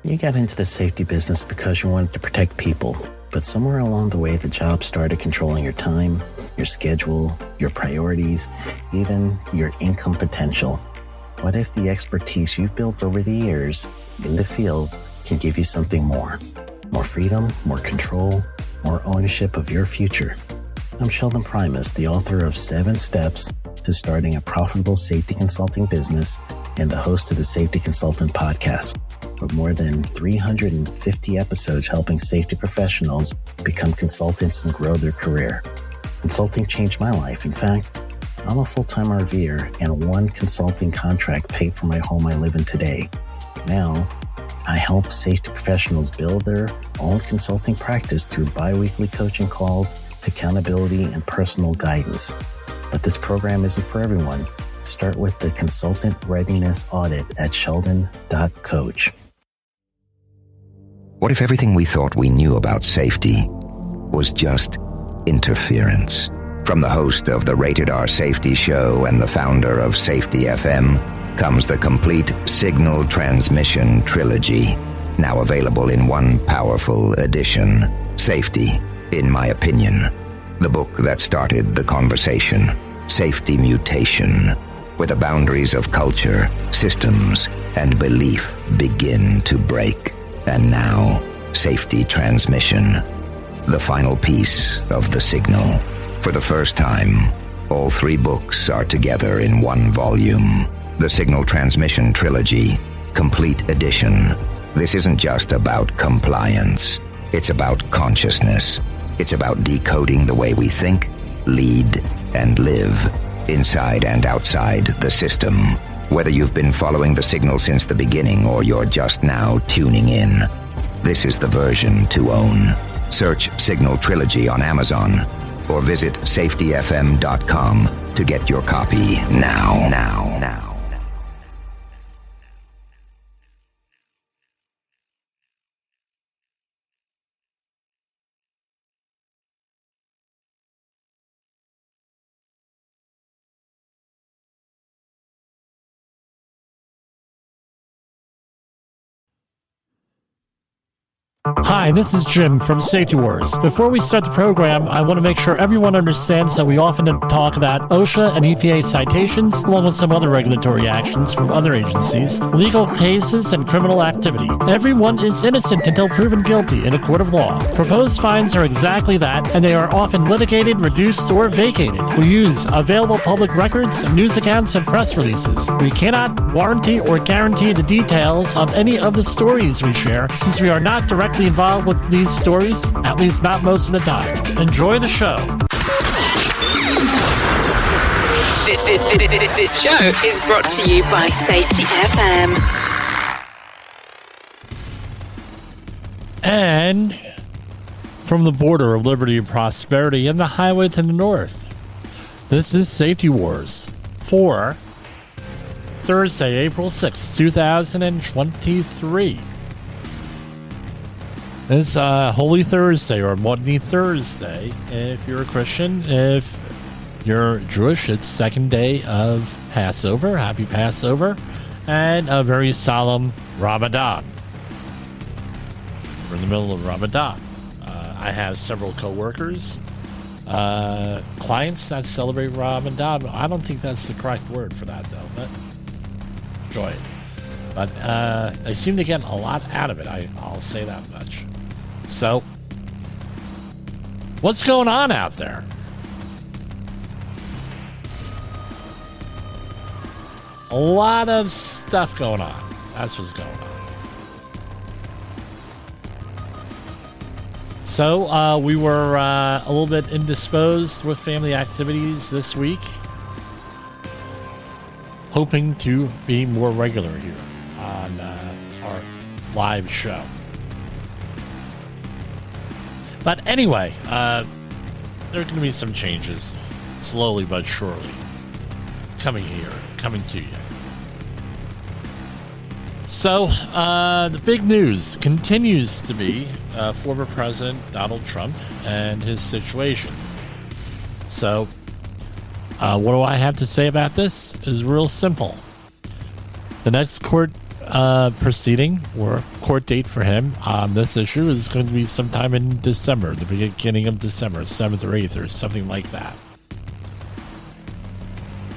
You got into the safety business because you wanted to protect people, but somewhere along the way, the job started controlling your time, your schedule, your priorities, even your income potential. What if the expertise you've built over the years in the field can give you something more? More freedom, more control, more ownership of your future. I'm Sheldon Primus, the author of 7 Steps to Starting a Profitable Safety Consulting Business and the host of the Safety Consultant Podcast, with more than 350 episodes helping safety professionals become consultants and grow their career. Consulting changed my life. In fact, I'm a full-time RVer, and one consulting contract paid for my home I live in today. Now, I help safety professionals build their own consulting practice through bi-weekly coaching calls, accountability, and personal guidance. But this program isn't for everyone. Start with the Consultant Readiness Audit at sheldon.coach. What if everything we thought we knew about safety was just interference? From the host of the Rated R Safety Show and the founder of Safety FM comes the complete Signal Transmission Trilogy, now available in one powerful edition. Safety, in my opinion, the book that started the conversation. Safety Mutation, where the boundaries of culture, systems, and belief begin to break. And now, Safety Transmission, the final piece of the signal. For the first time, all 3 books are together in one volume. The Signal Transmission Trilogy, Complete Edition. This isn't just about compliance. It's about consciousness. It's about decoding the way we think, lead, and live, inside and outside the system. Whether you've been following the signal since the beginning or you're just now tuning in, this is the version to own. Search Signal Trilogy on Amazon or visit safetyfm.com to get your copy now. Hi, this is Jim from Safety Wars. Before we start the program, I want to make sure everyone understands that we often talk about OSHA and EPA citations, along with some other regulatory actions from other agencies, legal cases, and criminal activity. Everyone is innocent until proven guilty in a court of law. Proposed fines are exactly that, and they are often litigated, reduced, or vacated. We use available public records, news accounts, and press releases. We cannot warranty or guarantee the details of any of the stories we share, since we are not directly involved with these stories, at least not most of the time. Enjoy the show. This show is brought to you by Safety FM. And from the border of liberty and prosperity and the highway to the north, this is Safety Wars for Thursday, April 6, 2023. It's Holy Thursday or Maundy Thursday if you're a Christian. If you're Jewish, it's second day of Passover. Happy Passover. And a very solemn Ramadan. We're in the middle of Ramadan. I have several coworkers, clients that celebrate Ramadan. I don't think that's the correct word for that, though. But enjoy it. But they seem to get a lot out of it. I'll say that much. So, what's going on out there? A lot of stuff going on. That's what's going on. So, we were a little bit indisposed with family activities this week. Hoping to be more regular here on our live show. But anyway, there are going to be some changes, slowly but surely, coming to you. So, the big news continues to be former President Donald Trump and his situation. So, what do I have to say about this? Is real simple. The next court proceeding or court date for him on this issue is going to be sometime in December, the beginning of December, 7th or 8th or something like that.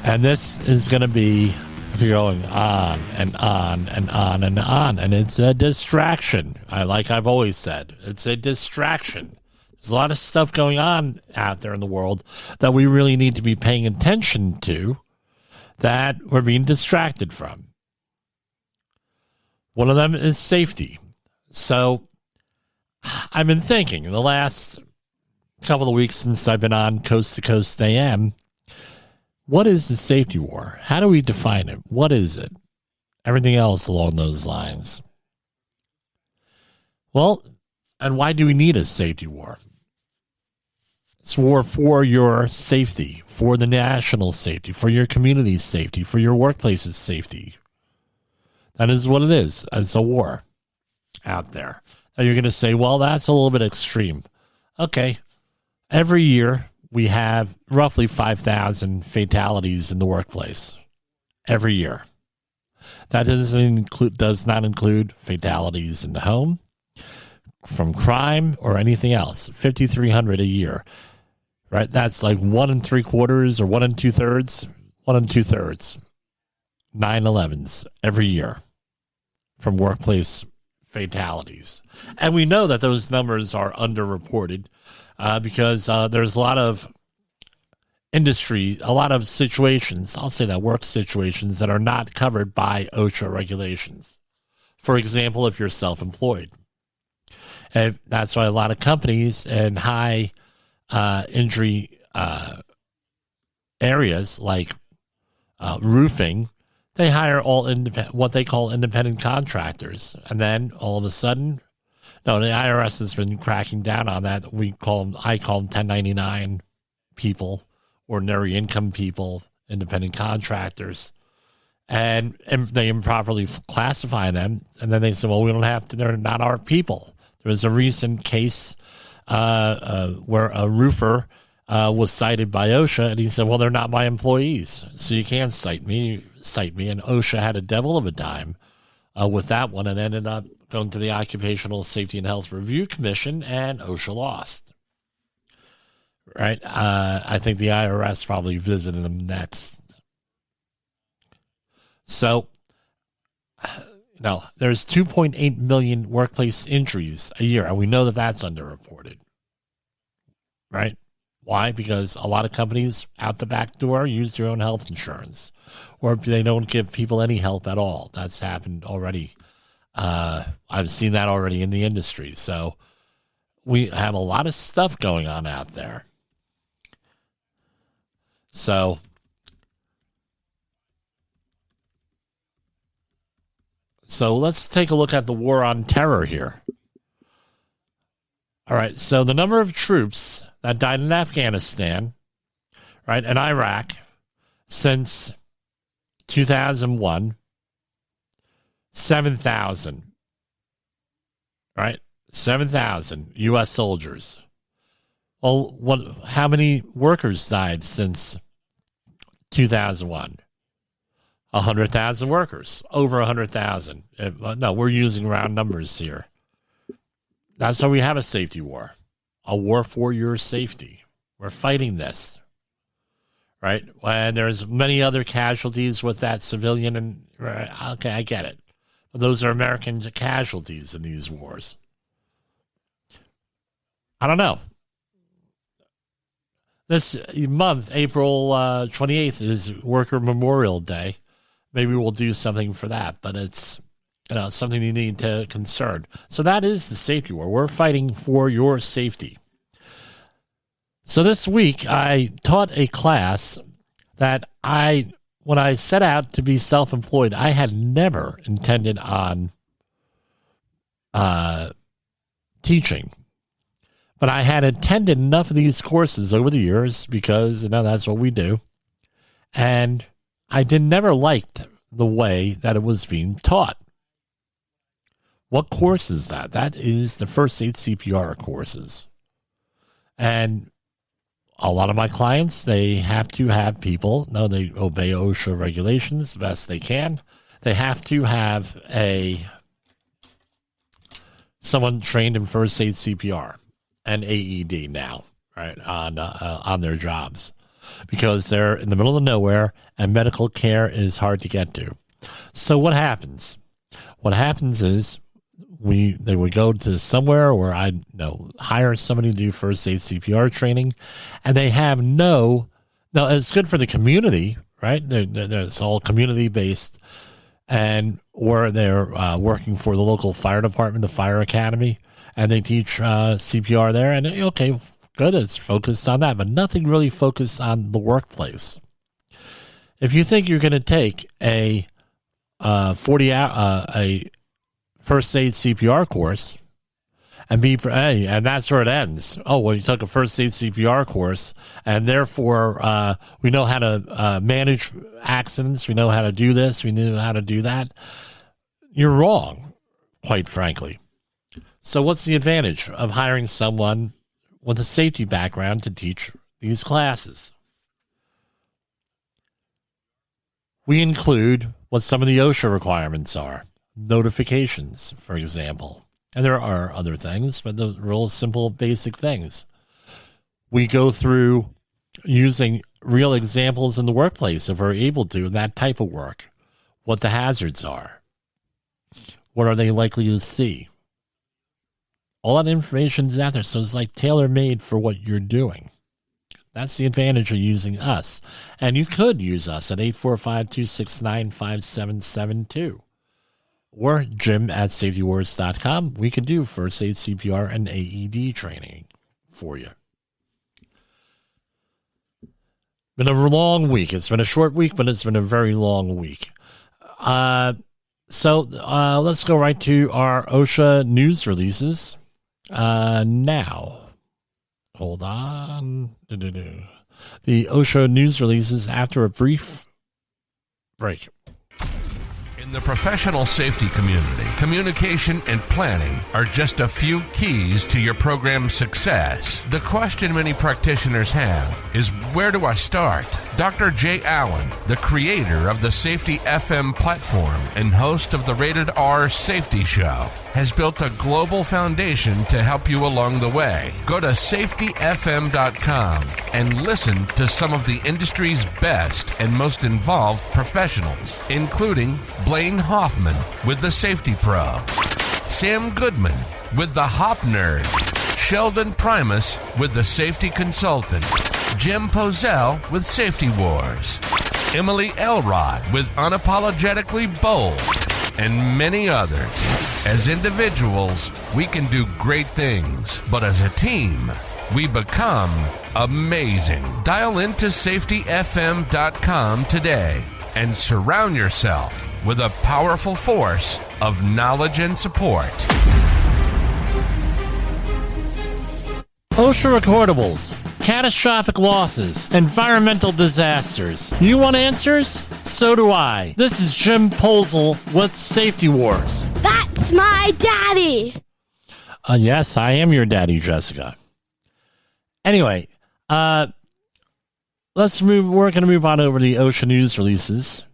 And this is going to be going on and on and on and on. And it's a distraction. Like I've always said, it's a distraction. There's a lot of stuff going on out there in the world that we really need to be paying attention to that we're being distracted from. One of them is safety. So I've been thinking in the last couple of weeks since I've been on Coast to Coast AM, what is the safety war? How do we define it? What is it? Everything else along those lines. Well, and why do we need a safety war? It's war for your safety, for the national safety, for your community's safety, for your workplace's safety. That is what it is. It's a war out there. Now you're going to say, well, that's a little bit extreme. Okay. Every year we have roughly 5,000 fatalities in the workplace. Every year. That does not include fatalities in the home, from crime or anything else. 5,300 a year. Right? That's like 1 3/4 or 1 2/3. 1 2/3. 9/11s every year from workplace fatalities. And we know that those numbers are underreported because there's a lot of industry, a lot of situations, I'll say that work situations that are not covered by OSHA regulations. For example, if you're self-employed. And that's why a lot of companies in high injury areas like roofing, they hire all what they call independent contractors. And then all of a sudden, the IRS has been cracking down on that. I call them 1099 people, ordinary income people, independent contractors. And they improperly classify them. And then they say, well, we don't have to, they're not our people. There was a recent case where a roofer was cited by OSHA, and he said, well, they're not my employees, so you can't cite me. And OSHA had a devil of a dime with that one and ended up going to the Occupational Safety and Health Review Commission, and OSHA lost. Right? I think the IRS probably visited them next. So, there's 2.8 million workplace injuries a year, and we know that that's underreported. Right? Why? Because a lot of companies out the back door use their own health insurance, or if they don't give people any help at all. That's happened already. I've seen that already in the industry. So we have a lot of stuff going on out there. So let's take a look at the war on terror here. All right, so the number of troops that died in Afghanistan, right, and Iraq since 2001, 7,000, right? 7,000 U.S. soldiers. Well, how many workers died since 2001? 100,000 workers, over 100,000. No, we're using round numbers here. That's why we have a safety war, a war for your safety. We're fighting this, right? And there's many other casualties with that civilian, and okay, I get it. But those are American casualties in these wars. I don't know. This month, April 28th, is Worker Memorial Day. Maybe we'll do something for that, but it's something you need to concern. So that is the safety war. We're fighting for your safety. So this week, I taught a class that when I set out to be self-employed, I had never intended on teaching. But I had attended enough of these courses over the years because, that's what we do. And I never liked the way that it was being taught. What course is that? That is the First Aid CPR courses. And a lot of my clients, they have to have people, they obey OSHA regulations the best they can. they have to have someone trained in first aid CPR and AED now, right, on their jobs, because they're in the middle of nowhere and medical care is hard to get to. So what happens? What happens is they would go to somewhere where I hire somebody to do first aid CPR training, and they have no, it's good for the community, right? It's all community based, or they're working for the local fire department, the fire academy, and they teach CPR there. And okay, good, it's focused on that, but nothing really focused on the workplace. If you think you're going to take a 40-hour a first aid CPR course and and that's where it ends. Oh, well, you took a first aid CPR course and therefore we know how to manage accidents. We know how to do this. We know how to do that. You're wrong, quite frankly. So what's the advantage of hiring someone with a safety background to teach these classes? We include what some of the OSHA requirements are. Notifications, for example. And there are other things, but those real simple, basic things. We go through using real examples in the workplace if we're able to, that type of work. What the hazards are. What are they likely to see? All that information is out there, so it's like tailor-made for what you're doing. That's the advantage of using us. And you could use us at 845-269-5772. Or jim@safetywars.com. We can do first aid CPR and AED training for you. Been a long week. It's been a short week, but it's been a very long week. So let's go right to our OSHA news releases. Now, hold on. The OSHA news releases after a brief break. In the professional safety community, communication and planning are just a few keys to your program's success. The question many practitioners have is, where do I start? Dr. Jay Allen, the creator of the Safety FM platform and host of the Rated R Safety Show, has built a global foundation to help you along the way. Go to safetyfm.com and listen to some of the industry's best and most involved professionals, including Blaine Hoffman with the Safety Pro, Sam Goodman with the Hop Nerd, Sheldon Primus with the Safety Consultant, Jim Pozell with Safety Wars, Emily Elrod with Unapologetically Bold, and many others. As individuals, we can do great things, but as a team, we become amazing. Dial into safetyfm.com today and surround yourself with a powerful force of knowledge and support. OSHA recordables, catastrophic losses, environmental disasters. You want answers? So do I. This is Jim Posel with Safety Wars. That's my daddy. Yes, I am your daddy, Jessica. Anyway, let's move. We're going to move on over to the OSHA news releases.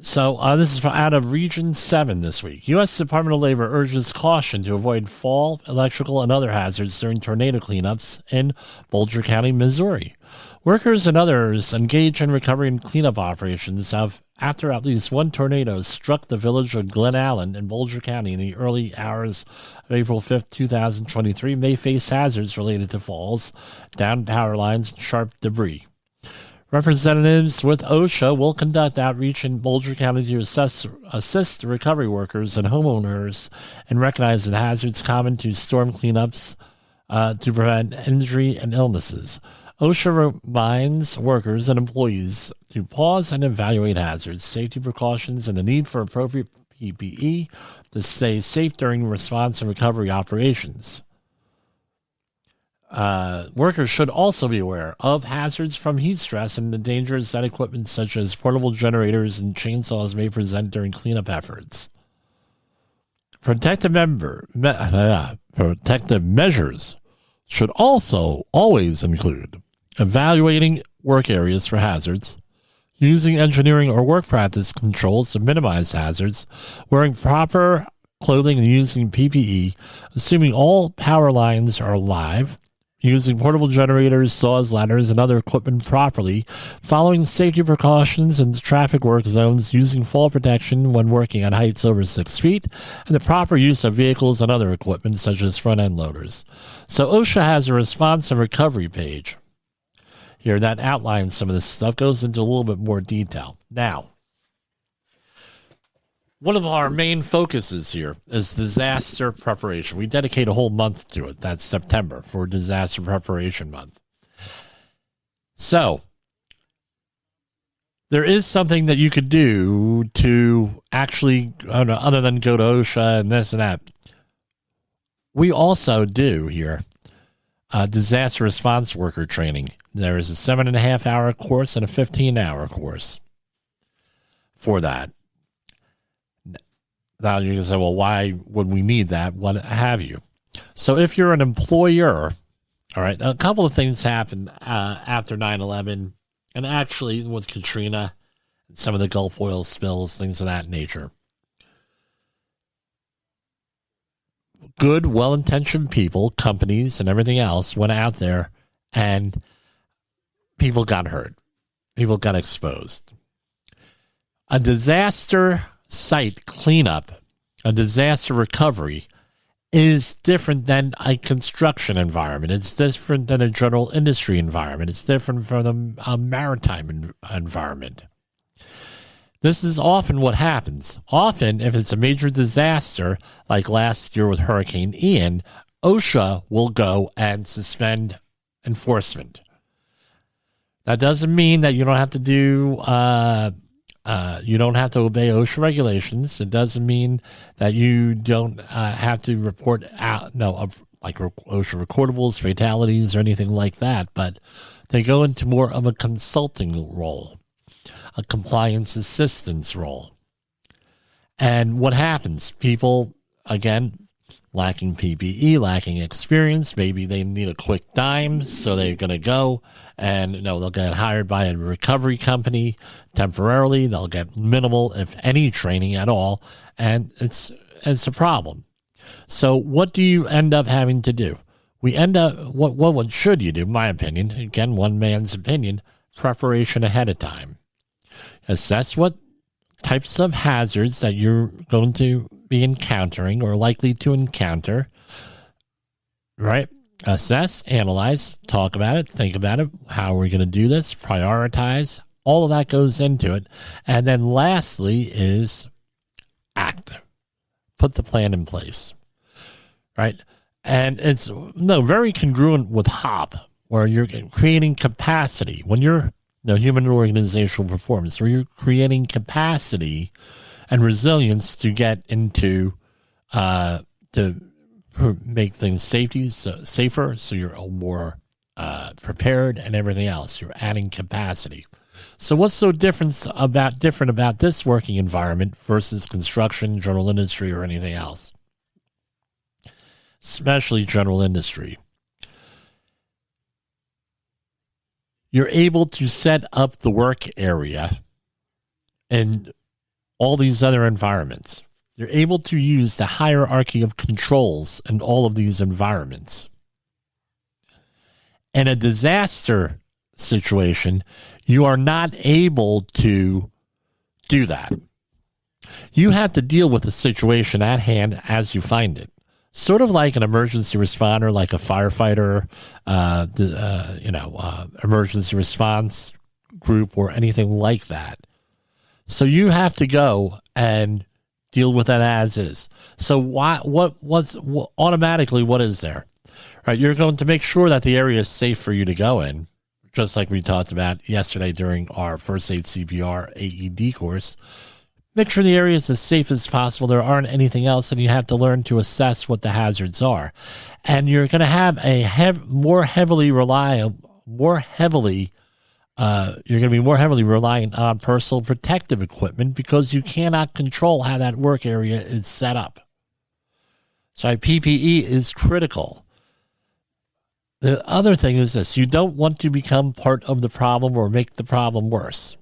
So this is out of Region 7 this week. U.S. Department of Labor urges caution to avoid fall, electrical, and other hazards during tornado cleanups in Boulder County, Missouri. Workers and others engaged in recovery and cleanup operations have, after at least one tornado struck the village of Glen Allen in Boulder County in the early hours of April 5th, 2023, may face hazards related to falls, downed power lines, and sharp debris. Representatives with OSHA will conduct outreach in Boulder County to assist recovery workers and homeowners and recognize the hazards common to storm cleanups to prevent injury and illnesses. OSHA reminds workers and employees to pause and evaluate hazards, safety precautions, and the need for appropriate PPE to stay safe during response and recovery operations. Workers should also be aware of hazards from heat stress and the dangers that equipment such as portable generators and chainsaws may present during cleanup efforts. Protective measures should also always include evaluating work areas for hazards, using engineering or work practice controls to minimize hazards, wearing proper clothing and using PPE, assuming all power lines are live, using portable generators, saws, ladders, and other equipment properly, following safety precautions in traffic work zones, using fall protection when working on heights over 6 feet, and the proper use of vehicles and other equipment such as front-end loaders. So OSHA has a response and recovery page here that outlines some of this stuff, goes into a little bit more detail. Now, one of our main focuses here is disaster preparation. We dedicate a whole month to it. That's September for Disaster Preparation Month. So, there is something that you could do to actually, other than go to OSHA and this and that. We also do here disaster response worker training. There is a 7.5-hour course and a 15-hour course for that. Now you can say, well, why would we need that? What have you? So if you're an employer, all right, a couple of things happened after 9/11, and actually with Katrina, and some of the Gulf oil spills, things of that nature. Good, well-intentioned people, companies, and everything else went out there, and people got hurt. People got exposed. A disaster site cleanup, a disaster recovery is different than a construction environment. It's different than a general industry environment. It's different from a maritime environment. This is often what happens. Often, if it's a major disaster, like last year with Hurricane Ian, OSHA will go and suspend enforcement. That doesn't mean that you don't have to do you don't have to obey OSHA regulations. It doesn't mean that you don't have to report out, like OSHA recordables, fatalities, or anything like that. But they go into more of a consulting role, a compliance assistance role. And what happens? People, again, lacking PPE, lacking experience. Maybe they need a quick dime, so they're going to go and they'll get hired by a recovery company temporarily. They'll get minimal, if any, training at all, and it's a problem. So what do you end up having to do? We end up, what should you do, in my opinion, again, one man's opinion, preparation ahead of time. Assess what types of hazards that you're going to be encountering or likely to encounter, right? Assess, analyze, talk about it, think about it. How are we going to do this? Prioritize. All of that goes into it. And then lastly is act. Put the plan in place, right? And it's very congruent with HOP, where you're creating capacity. When you're human organizational performance, where you're creating capacity and resilience to get into to make things safer, so you're more prepared and everything else. You're adding capacity. So what's so different about this working environment versus construction, general industry, or anything else? Especially general industry. You're able to set up the work area in all these other environments. You're able to use the hierarchy of controls in all of these environments. In a disaster situation, you are not able to do that. You have to deal with the situation at hand as you find it. Sort of like an emergency responder, like a firefighter, emergency response group or anything like that. So you have to go and deal with that as is. So automatically what is there? Right, you're going to make sure that the area is safe for you to go in, just like we talked about yesterday during our first Aid CPR AED course. Make sure the area is as safe as possible. There aren't anything else, and you have to learn to assess what the hazards are. And you're going to have you're going to be more heavily reliant on personal protective equipment because you cannot control how that work area is set up. So PPE is critical. The other thing is this: you don't want to become part of the problem or make the problem worse.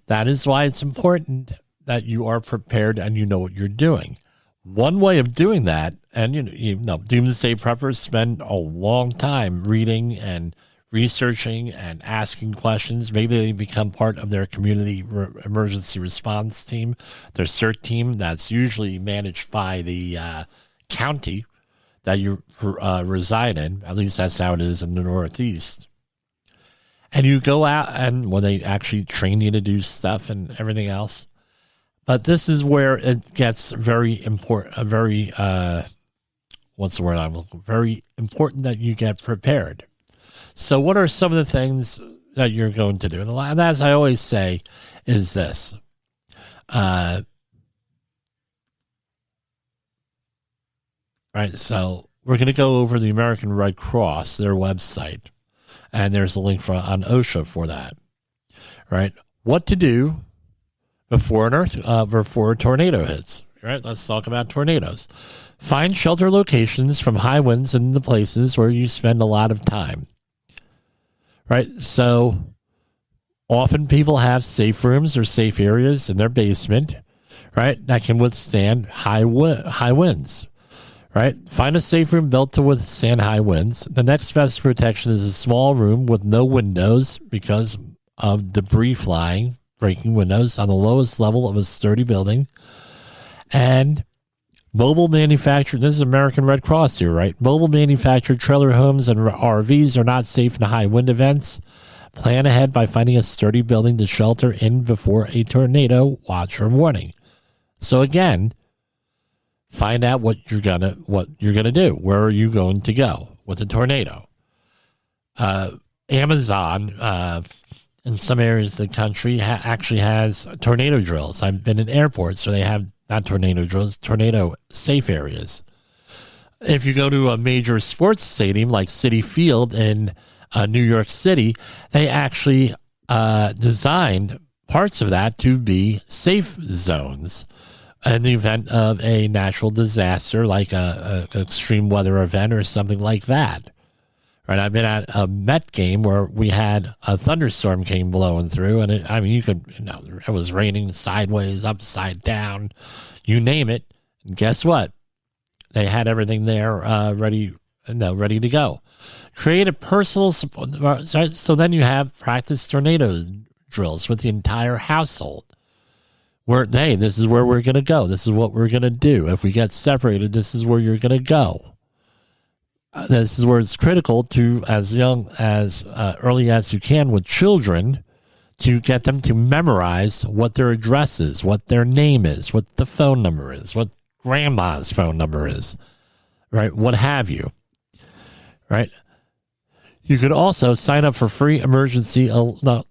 That is why it's important that you are prepared and you know what you're doing. One way of doing that, and you know, doomsday preppers spend a long time reading and researching and asking questions. Maybe they become part of their community emergency response team, their CERT team that's usually managed by the county that you reside in. At least that's how it is in the Northeast. And you go out and they actually train you to do stuff and everything else. But this is where it gets very important, very important that you get prepared. So what are some of the things that you're going to do? And as I always say is this. Right, so we're going to go over the American Red Cross, their website, and there's a link on OSHA for that. Right, what to do before a tornado hits. Right, let's talk about tornadoes. Find shelter locations from high winds in the places where you spend a lot of time. Right, so often people have safe rooms or safe areas in their basement, right, that can withstand high winds. Right, find a safe room built to withstand high winds. The next best protection is a small room with no windows because of debris flying, breaking windows on the lowest level of a sturdy building. And mobile manufactured, this is American Red Cross here, right? Mobile manufactured trailer homes and RVs are not safe in high wind events. Plan ahead by finding a sturdy building to shelter in before a tornado watch or warning. So again, find out what you're gonna do. Where are you going to go with a tornado? Amazon, in some areas of the country, actually has tornado drills. I've been in airports, so they have not tornado drills, tornado safe areas. If you go to a major sports stadium like Citi Field in New York City, they actually designed parts of that to be safe zones in the event of a natural disaster, like an extreme weather event or something like that. Right, I've been at a Met game where we had a thunderstorm came blowing through, and it was raining sideways, upside down, you name it. And guess what? They had everything there ready to go. Create a personal support. So then you have practice tornado drills with the entire household. Where, hey, this is where we're going to go. This is what we're going to do. If we get separated, this is where you're going to go. This is where it's critical to, as early as you can with children, to get them to memorize what their address is, what their name is, what the phone number is, what grandma's phone number is, right? What have you, right? You could also sign up for free emergency,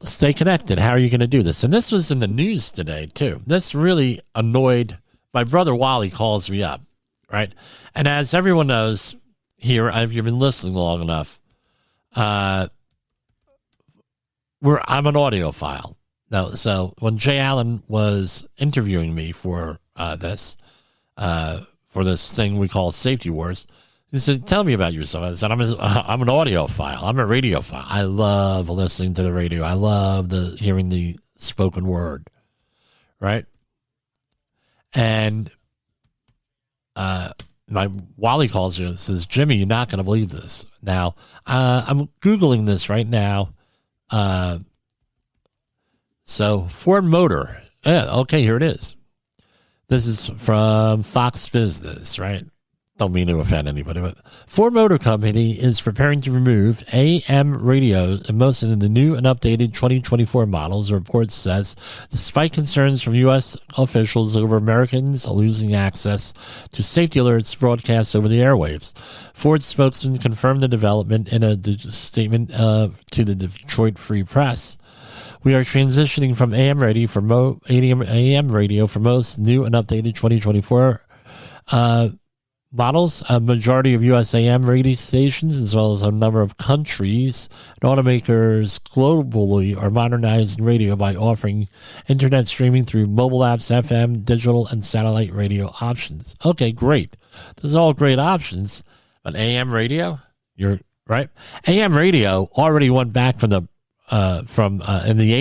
stay connected. How are you going to do this? And this was in the news today, too. This really annoyed my brother Wally calls me up, right? And as everyone knows here, if you've been listening long enough, I'm an audiophile. Now, so when Jay Allen was interviewing me for this thing we call Safety Wars, he said, "Tell me about yourself." I said, "I'm an audiophile. I'm a radiophile. I love listening to the radio. I love hearing the spoken word, right?" And my Wally calls me and says, "Jimmy, you're not going to believe this." Now, I'm Googling this right now. So Ford Motor. Yeah, okay, here it is. This is from Fox Business, right? Don't mean to offend anybody, but Ford Motor Company is preparing to remove AM radios in most of the new and updated 2024 models, the report says, despite concerns from U.S. officials over Americans losing access to safety alerts broadcast over the airwaves. Ford spokesman confirmed the development in a statement to the Detroit Free Press. We are transitioning from AM radio for most new and updated 2024 models. A majority of U.S. AM radio stations, as well as a number of countries and automakers globally, are modernizing radio by offering internet streaming through mobile apps, FM, digital, and satellite radio options. Okay, great. Those are all great options. But AM radio, you're right. AM radio already went back from in the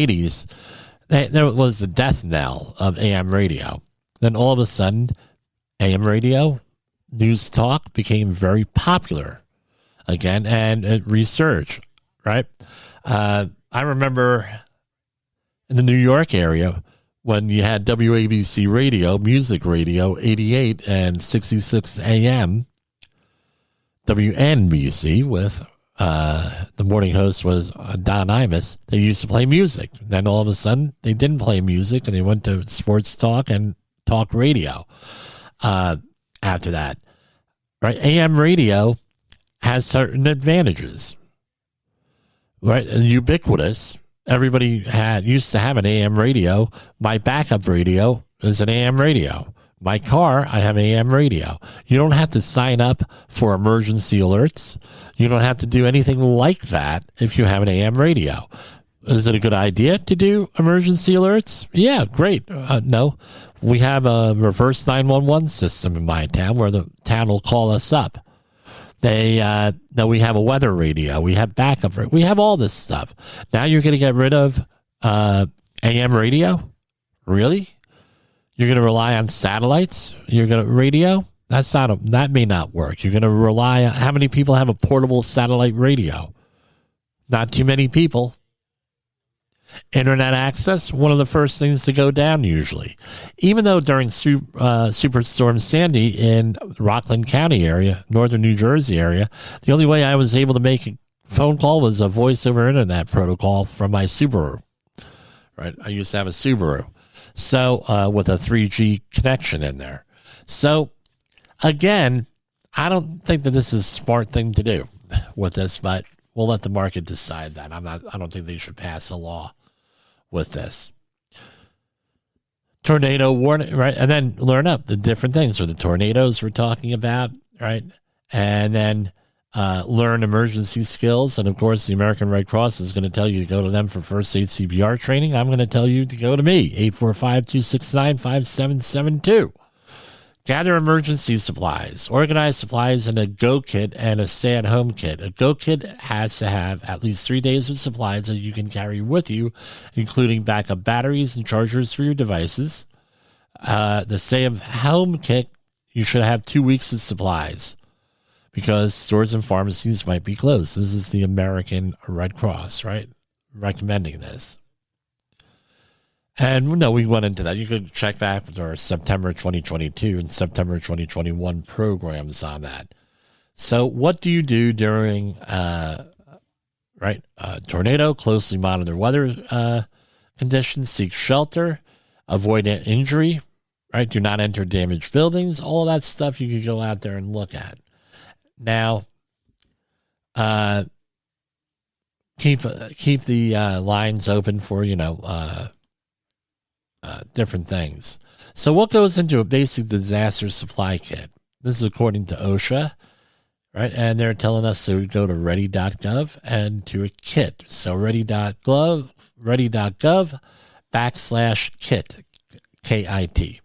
80s. there was the death knell of AM radio. Then all of a sudden, AM radio, news talk became very popular again, and it resurged, right? I remember in the New York area when you had WABC radio, music radio, 88 and 66 AM, WNBC with the morning host was Don Imus. They used to play music. Then all of a sudden, they didn't play music, and they went to sports talk and talk radio after that. Right? AM radio has certain advantages. Right? And ubiquitous. Everybody used to have an AM radio. My backup radio is an AM radio. My car, I have AM radio. You don't have to sign up for emergency alerts. You don't have to do anything like that if you have an AM radio. Is it a good idea to do emergency alerts? Yeah, great. No, we have a reverse 911 system in my town where the town will call us up. We have a weather radio. We have backup. We have all this stuff. Now you're going to get rid of AM radio? Really? You're going to rely on satellites? You're going to radio? That may not work. You're going to rely on how many people have a portable satellite radio? Not too many people. Internet access, one of the first things to go down usually. Even though during Superstorm Sandy in Rockland County area, northern New Jersey area, the only way I was able to make a phone call was a voice over internet protocol from my Subaru. Right? I used to have a Subaru. So with a 3G connection in there. So again, I don't think that this is a smart thing to do with this, but we'll let the market decide that. I don't think they should pass a law with this. Tornado warning, right? And then learn up the different things. So the tornadoes we're talking about, right? And then learn emergency skills. And of course, the American Red Cross is going to tell you to go to them for first aid CPR training. I'm going to tell you to go to me, 845-269-5772. Gather emergency supplies, organize supplies in a go kit and a stay at home kit. A go kit has to have at least 3 days of supplies that you can carry with you, including backup batteries and chargers for your devices. The stay at home kit, you should have 2 weeks of supplies because stores and pharmacies might be closed. This is the American Red Cross, right? Recommending this. And no, we went into that. You could check back with our September 2022 and September 2021 programs on that. So what do you do during, tornado? Closely monitor weather conditions, seek shelter, avoid injury, right? Do not enter damaged buildings. All that stuff you could go out there and look at. Now, keep the lines open for, different things. So what goes into a basic disaster supply kit? This is according to OSHA, right? And they're telling us to go to ready.gov and to a kit. So ready.gov /kit, KIT.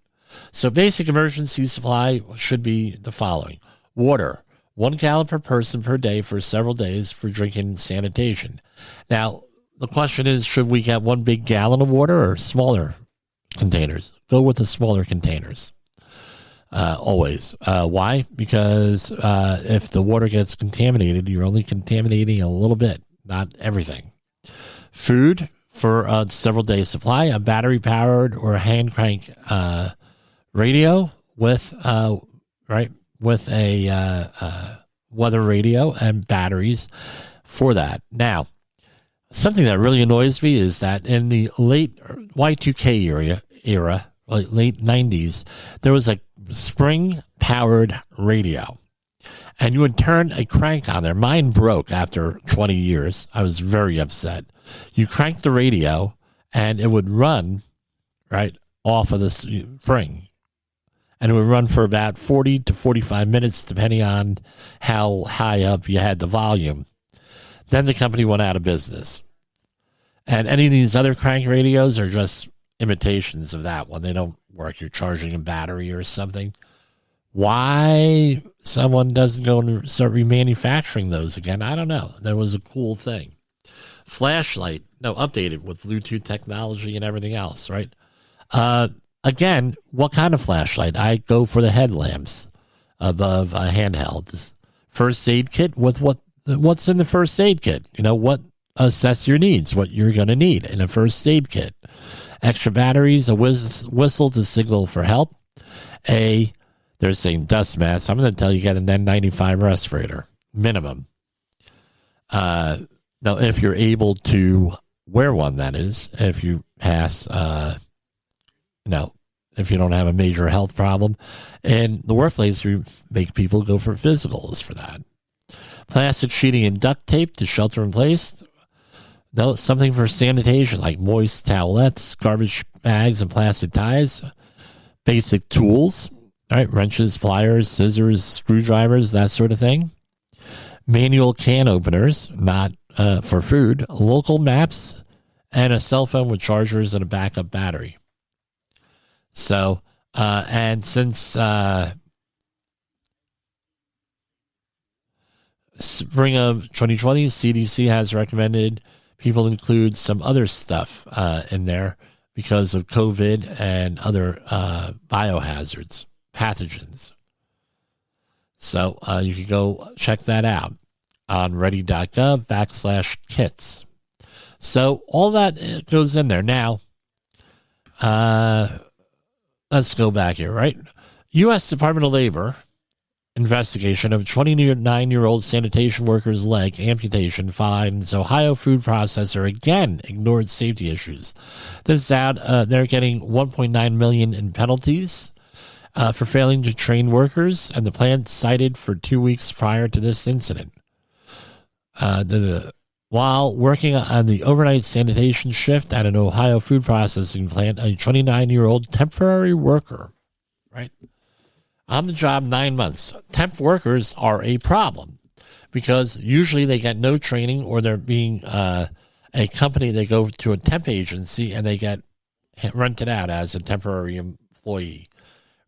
So basic emergency supply should be the following. Water, 1 gallon per person per day for several days for drinking and sanitation. Now, the question is, should we get 1 big gallon of water or smaller containers? Go with the smaller containers. Always. Why? Because if the water gets contaminated, you're only contaminating a little bit, not everything. Food for several days supply, a battery powered or hand crank radio with a weather radio and batteries for that. Now, something that really annoys me is that in the late Y2K era, like late 90s, there was a spring-powered radio. And you would turn a crank on there. Mine broke after 20 years. I was very upset. You cranked the radio, and it would run right off of the spring. And it would run for about 40 to 45 minutes, depending on how high up you had the volume. Then the company went out of business. And any of these other crank radios are just imitations of that one. They don't work. You're charging a battery or something. Why someone doesn't go and start remanufacturing those again, I don't know. That was a cool thing. Flashlight, no, updated with Bluetooth technology and everything else, right? Again, what kind of flashlight? I go for the headlamps above handhelds. First aid kit with what's in the first aid kit? What assess your needs, what you're going to need in a first aid kit. Extra batteries, a whistle to signal for help. They're saying dust mask. I'm going to tell you get an N95 respirator, minimum. Now, if you're able to wear one, that is, if you pass, if you don't have a major health problem. And the workplace, you make people go for physicals for that. Plastic sheeting and duct tape to shelter in place. No, something for sanitation like moist towelettes, garbage bags, and plastic ties. Basic tools, all right, wrenches, pliers, scissors, screwdrivers, that sort of thing. Manual can openers, not for food. Local maps, and a cell phone with chargers and a backup battery. So, and since spring of 2020, CDC has recommended people include some other stuff in there because of COVID and other biohazards, pathogens. So you can go check that out on ready.gov/kits. So all that goes in there. Now, let's go back here, right? U.S. Department of Labor investigation of 29-year-old sanitation worker's leg amputation finds Ohio food processor again ignored safety issues. This is out. They're getting $1.9 million in penalties for failing to train workers, and the plant cited for 2 weeks prior to this incident. While working on the overnight sanitation shift at an Ohio food processing plant, a 29-year-old temporary worker, right, on the job 9 months. Temp workers are a problem because usually they get no training, or they're being a company, they go to a temp agency and they get rented out as a temporary employee,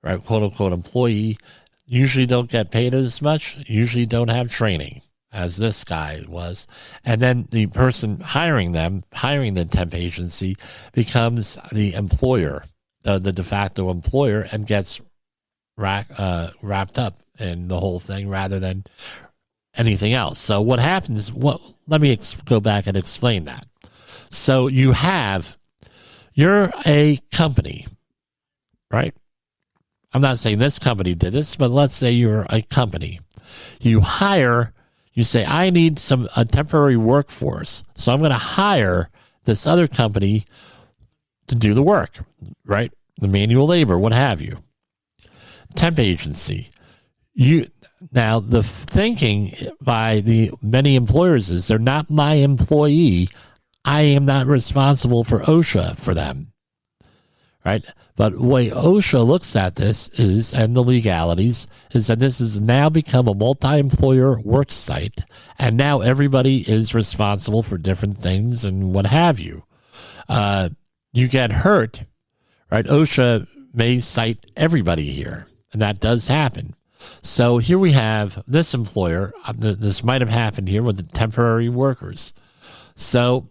right, quote-unquote employee. Usually don't get paid as much, usually don't have training, as this guy was. And then the person hiring the temp agency, becomes the employer, the de facto employer, and gets wrapped up in the whole thing rather than anything else. So what happens, let me go back and explain that. So you're a company, right? I'm not saying this company did this, but let's say you're a company. You say, I need a temporary workforce, so I'm going to hire this other company to do the work, right? The manual labor, what have you. Temp agency. Now, the thinking by the many employers is they're not my employee. I am not responsible for OSHA for them, right? But the way OSHA looks at this is, and the legalities, is that this has now become a multi-employer work site, and now everybody is responsible for different things and what have you. You get hurt, right? OSHA may cite everybody here, and that does happen. So here we have this employer. This might have happened here with the temporary workers. So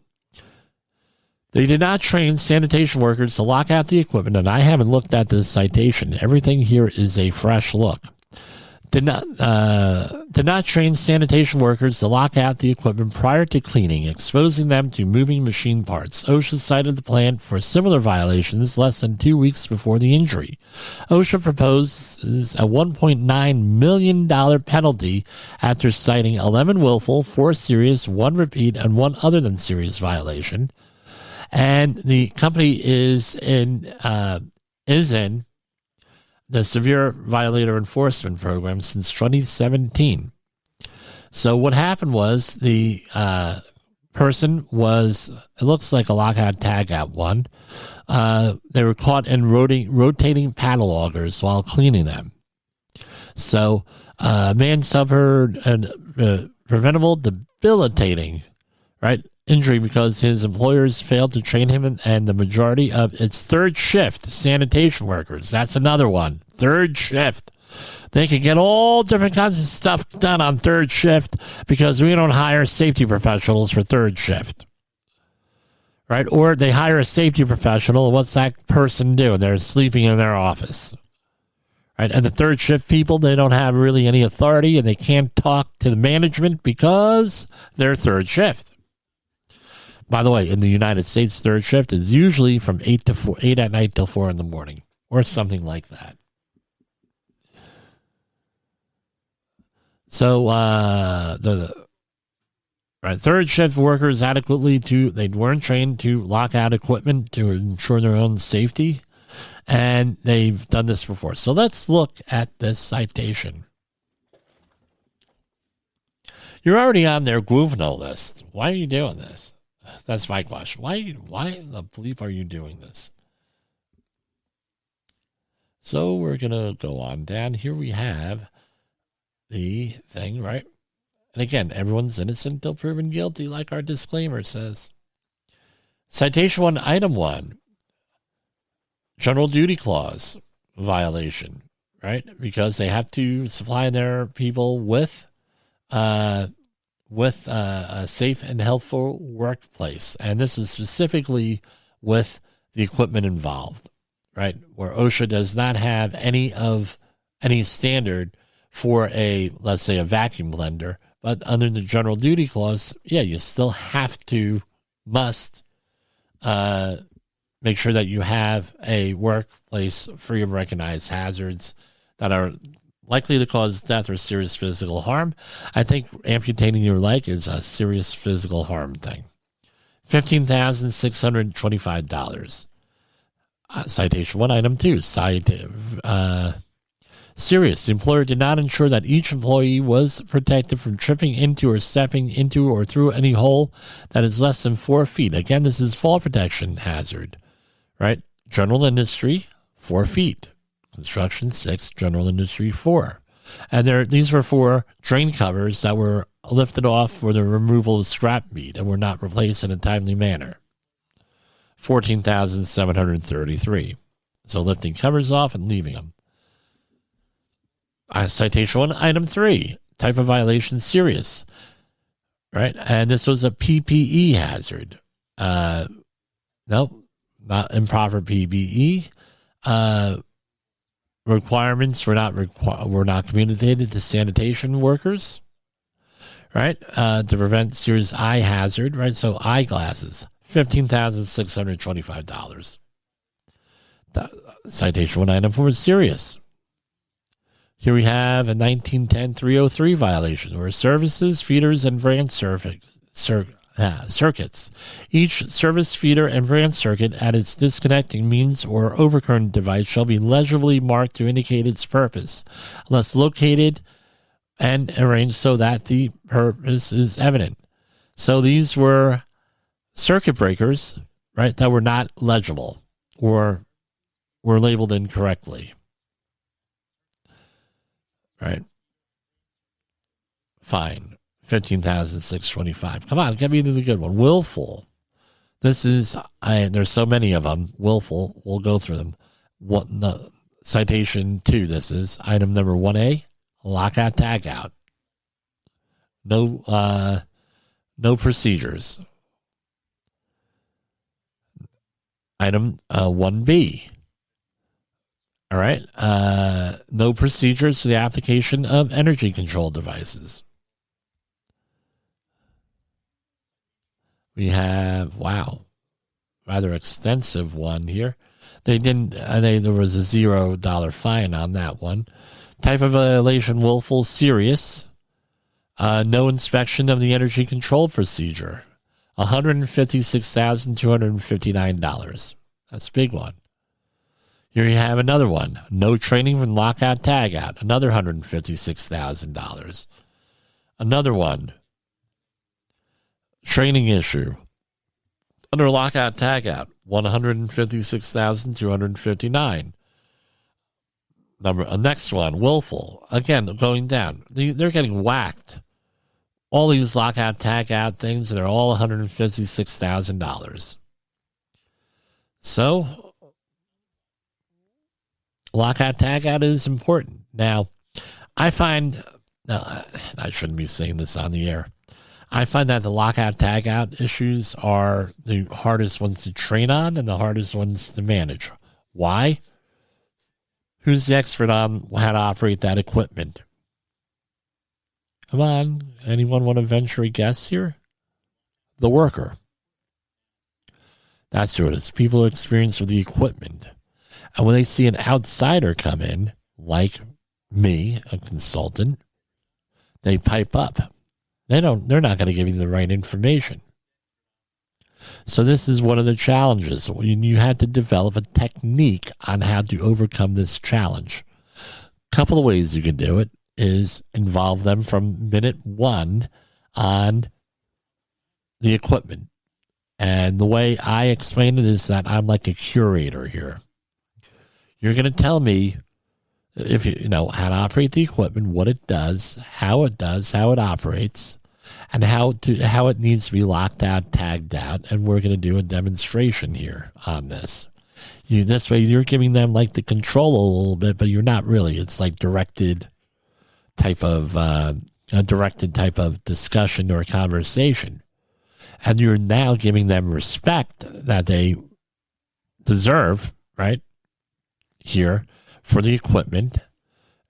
they did not train sanitation workers to lock out the equipment, and I haven't looked at the citation. Everything here is a fresh look. Did not train sanitation workers to lock out the equipment prior to cleaning, exposing them to moving machine parts. OSHA cited the plant for similar violations less than 2 weeks before the injury. OSHA proposes a $1.9 million penalty after citing 11 willful, 4 serious, 1 repeat, and 1 other than serious violation. And the company is in the Severe Violator Enforcement Program since 2017. So what happened was the person was, it looks like a lockout tagout one. They were caught in rotating paddle augers while cleaning them. So man suffered a preventable debilitating, right, injury because his employers failed to train him, and the majority of its third shift sanitation workers. That's another one. Third shift. They can get all different kinds of stuff done on third shift because we don't hire safety professionals for third shift. right? Or they hire a safety professional. What's that person do? They're sleeping in their office, right? And the third shift people, they don't have really any authority, and they can't talk to the management because they're third shift. By the way, in the United States, third shift is usually from 8 at night till 4 in the morning, or something like that. So the third shift workers they weren't trained to lock out equipment to ensure their own safety, and they've done this before. So let's look at this citation. You're already on their Gruvno list. Why are you doing this? That's my question. Why the bleep are you doing this? So we're going to go on down. Here we have the thing, right? And again, everyone's innocent until proven guilty, like our disclaimer says. Citation 1, Item 1. General duty clause violation, right? Because they have to supply their people with a safe and healthful workplace. And this is specifically with the equipment involved, right? Where OSHA does not have any standard for let's say a vacuum blender, but under the general duty clause, you still must make sure that you have a workplace free of recognized hazards that are likely to cause death or serious physical harm. I think amputating your leg is a serious physical harm thing. $15,625. Citation 1, Item 2. Serious. The employer did not ensure that each employee was protected from tripping into or stepping into or through any hole that is less than 4 feet. Again, this is fall protection hazard, right? General industry, 4 feet. Construction, 6. General industry, 4. And these were for drain covers that were lifted off for the removal of scrap meat and were not replaced in a timely manner. $14,733. So lifting covers off and leaving them. Citation 1, Item 3. Type of violation, serious. Right? And this was a PPE hazard. No, not improper PPE. Requirements were not communicated to sanitation workers. Right? To prevent serious eye hazard. Right? So eyeglasses, $15,625. Citation 1, Item 4, serious. Here we have a 1910-303 violation, where services, feeders, and branch circuits. Each service, feeder, and branch circuit at its disconnecting means or overcurrent device shall be legibly marked to indicate its purpose, unless located and arranged so that the purpose is evident. So these were circuit breakers, right, that were not legible or were labeled incorrectly. Right. Fine. $15,625. Come on, get me to the good one. Willful. This is, there's so many of them. Willful. We'll go through them. Citation 2, this is item number 1A, lockout tagout. No procedures. Item 1B. All right. No procedures for the application of energy control devices. We have, rather extensive one here. There was a $0 fine on that one. Type of violation, willful, serious. No inspection of the energy control procedure. $156,259. That's a big one. Here you have another one. No training from lockout tagout. Another $156,000. Another one. Training issue. Under lockout tagout. $156,259. Next one. Willful. Again, going down. They're getting whacked. All these lockout tagout things, they're all $156,000. So, lockout tagout is important. Now, I find, I shouldn't be saying this on the air. I find that the lockout tagout issues are the hardest ones to train on and the hardest ones to manage. Why? Who's the expert on how to operate that equipment? Come on, anyone want to venture a guess here? The worker. That's who it is. People who experience with the equipment. And when they see an outsider come in, like me, a consultant, they pipe up. They're not going to give you the right information. So this is one of the challenges. You had to develop a technique on how to overcome this challenge. A couple of ways you can do it is involve them from minute one on the equipment. And the way I explain it is that I'm like a curator here. You're going to tell me if you know how to operate the equipment, what it does, how it operates, and how it needs to be locked out, tagged out, and we're going to do a demonstration here on this. This way, you're giving them like the control a little bit, but you're not really. It's like a directed type of discussion or conversation, and you're now giving them respect that they deserve, right? Here for the equipment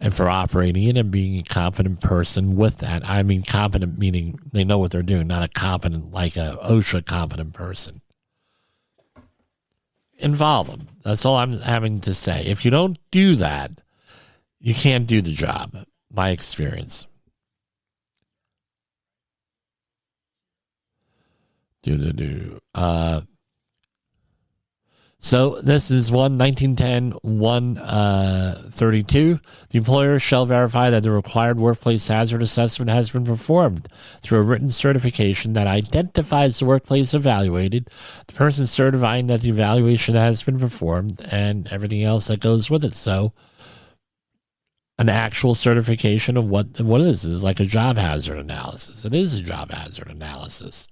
and for operating it and being a competent person with that. I mean, competent meaning they know what they're doing, not a competent like a OSHA competent person. Involve them. That's all I'm having to say. If you don't do that, you can't do the job. My experience. So this is 1910-132. The employer shall verify that the required workplace hazard assessment has been performed through a written certification that identifies the workplace evaluated, the person certifying that the evaluation has been performed, and everything else that goes with it. So an actual certification of what it is like a job hazard analysis. It is a job hazard analysis.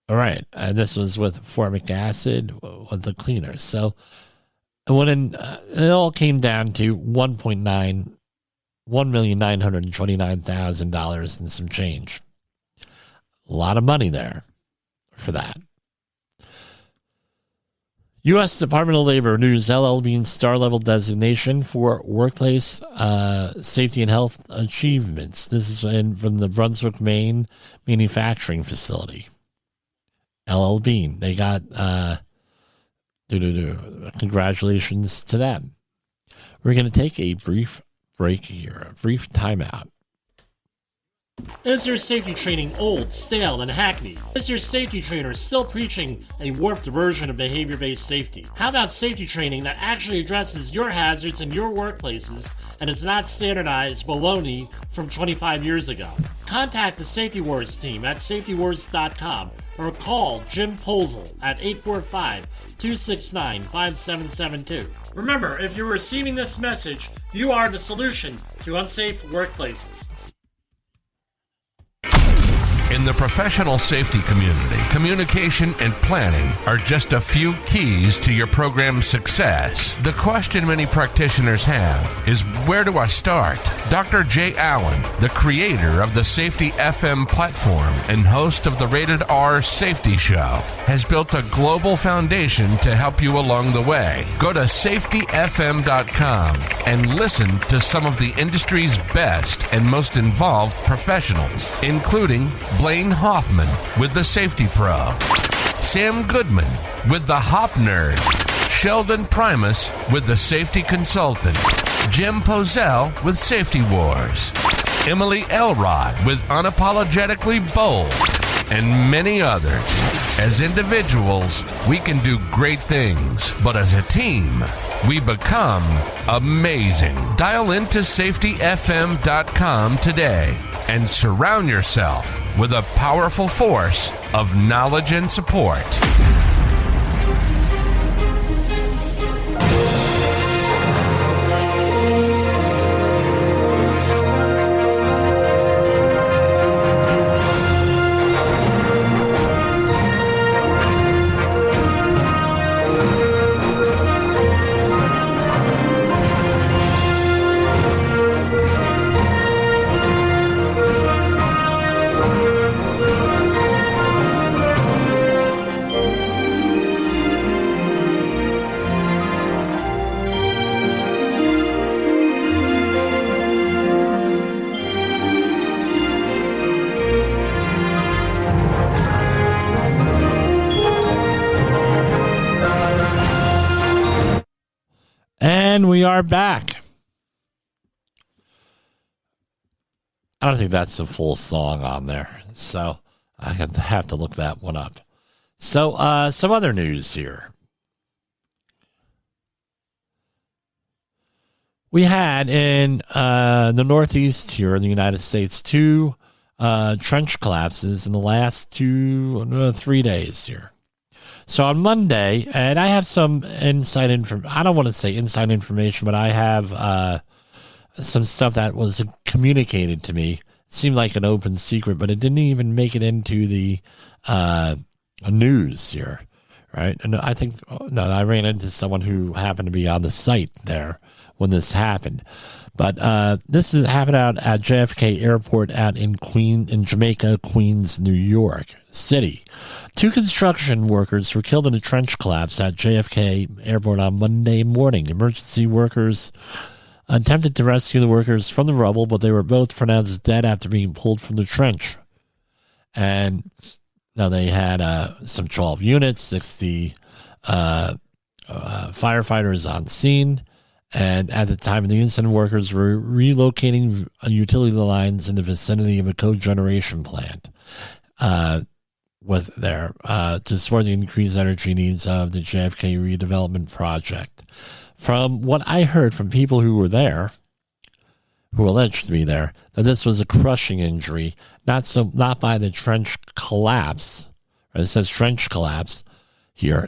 All right, and this was with formic acid with the cleaners. So it all came down to $1,929,000 and some change. A lot of money there for that. U.S. Department of Labor renews LL Bean's star level designation for workplace safety and health achievements. This is from the Brunswick, Maine manufacturing facility. LL Bean, they got congratulations to them. We're going to take a brief break here, a brief timeout. Is your safety training old, stale, and hackneyed? Is your safety trainer still preaching a warped version of behavior-based safety? How about safety training that actually addresses your hazards in your workplaces and is not standardized baloney from 25 years ago? Contact the Safety Wars team at safetywars.com or call Jim Posel at 845-269-5772. Remember, if you're receiving this message, you are the solution to unsafe workplaces. In the professional safety community, communication and planning are just a few keys to your program's success. The question many practitioners have is, where do I start? Dr. Jay Allen, the creator of the Safety FM platform and host of the Rated R Safety Show, has built a global foundation to help you along the way. Go to safetyfm.com and listen to some of the industry's best and most involved professionals, including Blaine Hoffman with the Safety Pro, Sam Goodman with the Hop Nerd, Sheldon Primus with the Safety Consultant, Jim Posel with Safety Wars, Emily Elrod with Unapologetically Bold, and many others. As individuals, we can do great things, but as a team, we become amazing. Dial into safetyfm.com today and surround yourself with a powerful force of knowledge and support. And we are back. I don't think that's the full song on there, so I have to look that one up. So, some other news here. We had in the Northeast here in the United States 2 trench collapses in the last 3 days here. So on Monday, and I have some inside information. I don't want to say inside information, but I have some stuff that was communicated to me. It seemed like an open secret, but it didn't even make it into the news here, right? And I think I ran into someone who happened to be on the site there when this happened. But this happened out at JFK Airport out in Jamaica, Queens, New York City. 2 construction workers were killed in a trench collapse at JFK Airport on Monday morning. Emergency workers attempted to rescue the workers from the rubble, but they were both pronounced dead after being pulled from the trench. And now they had some 12 units, 60 firefighters on scene. And at the time of the incident, workers were relocating utility lines in the vicinity of a cogeneration plant to support the increased energy needs of the JFK redevelopment project. From what I heard from people who were there, who alleged to be there, that this was a crushing injury, not by the trench collapse. It says trench collapse here.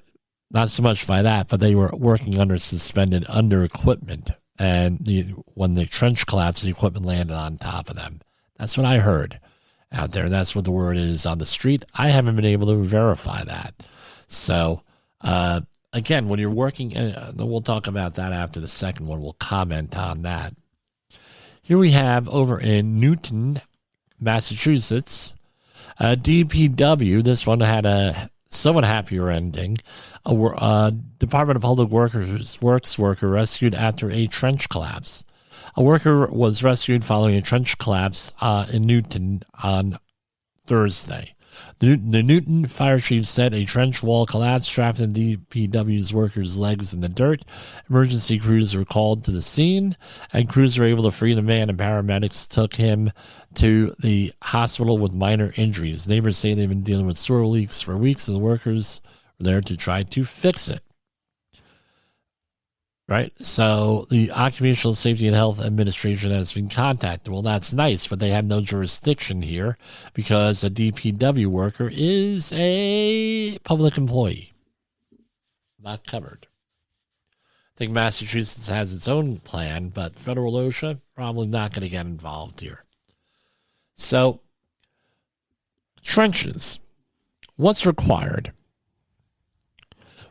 Not so much by that, but they were working under equipment. And when the trench collapsed, the equipment landed on top of them. That's what I heard out there. That's what the word is on the street. I haven't been able to verify that. So, again, when you're working, we'll talk about that after the second one. We'll comment on that. Here we have over in Newton, Massachusetts, DPW. This one had a somewhat happier ending. A Department of Public Works worker rescued after a trench collapse. A worker was rescued following a trench collapse in Newton on Thursday. The Newton fire chief said a trench wall collapsed, trapping DPW's workers' legs in the dirt. Emergency crews were called to the scene, and crews were able to free the man, and paramedics took him to the hospital with minor injuries. Neighbors say they've been dealing with sewer leaks for weeks, and the workers were there to try to fix it. Right? So the Occupational Safety and Health Administration has been contacted. Well, that's nice, but they have no jurisdiction here because a DPW worker is a public employee. Not covered. I think Massachusetts has its own plan, but federal OSHA probably not going to get involved here. So, trenches. What's required?